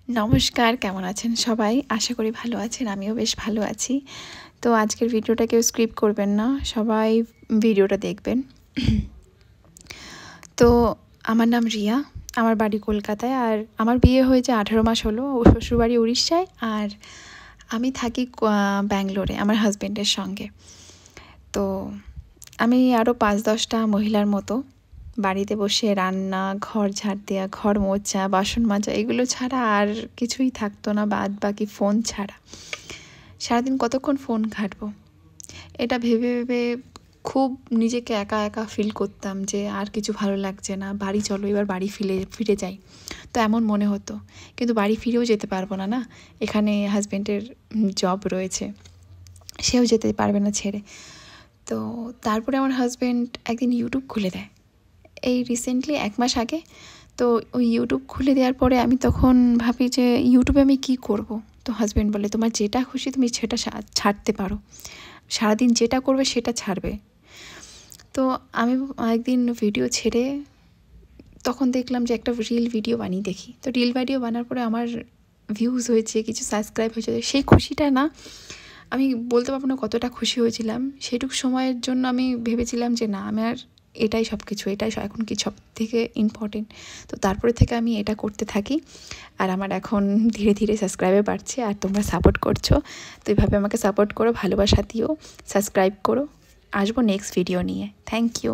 নমস্কার, কেমন আছেন সবাই? আশা করি ভালো আছেন। আমিও বেশ ভালো আছি। তো আজকের ভিডিওটা কেউ স্কিপ করবেন না, সবাই ভিডিওটা দেখবেন। তো আমার নাম রিয়া, আমার বাড়ি কলকাতায়, আর আমার বিয়ে হয়েছে 18 মাস হলো। ও শ্বশুরবাড়ি উড়িষ্যায়, আর আমি থাকি ব্যাঙ্গালোরে আমার হাজব্যান্ডের সঙ্গে। তো আমি আরও 5-10টা মহিলার মতো বাড়িতে বসে রান্না, ঘর ঝাড় দেওয়া, ঘর মোছা, বাসন মাজা এগুলো ছাড়া আর কিছুই থাকতো না, বাদ বাকি ফোন ছাড়া। সারাদিন কতক্ষণ ফোন ঘাঁটবো, এটা ভেবে ভেবে খুব নিজেকে একা একা ফিল করতাম যে আর কিছু ভালো লাগছে না, বাড়ি চলো এবার বাড়ি ফিরে যাই। তো এমন মনে হতো, কিন্তু বাড়ি ফিরেও যেতে পারবো না, না এখানে হাজব্যান্ডের জব রয়েছে, সেও যেতে পারবে না ছেড়ে। তো তারপরে আমার হাজব্যান্ড একদিন ইউটিউব খুলে দেয়, এই রিসেন্টলি 1 মাস আগে। তো ওই ইউটিউব খুলে দেওয়ার পরে আমি তখন ভাবি যে ইউটিউবে আমি কি করব। তো হাজব্যান্ড বলে, তোমার যেটা খুশি তুমি সেটা ছাড়তে পারো, সারাদিন যেটা করবে সেটা ছাড়বে। তো আমি একদিন ভিডিও ছেড়ে তখন দেখলাম যে একটা রিল ভিডিও বানিয়ে দেখি। তো রিল ভিডিও বানার পরে আমার ভিউজ হয়েছে, কিছু সাবস্ক্রাইব হয়েছে। সেই খুশিটা না, আমি বলতে পারবো না কতটা খুশি হয়েছিলাম। সেটুকু সময়ের জন্য আমি ভেবেছিলাম যে না, আমি আর এটাই সব কিছু, এটাই এখন কি সব থেকে ইম্পর্টেন্ট। তো তারপরে থেকে আমি এটা করতে থাকি, আর আমার এখন ধীরে ধীরে সাবস্ক্রাইবার বাড়ছে, আর তোমরা সাপোর্ট করছো। তো এইভাবে আমাকে সাপোর্ট করো, ভালোবাসা দিও, সাবস্ক্রাইব করো। আসবো নেক্সট ভিডিও নিয়ে। Thank you.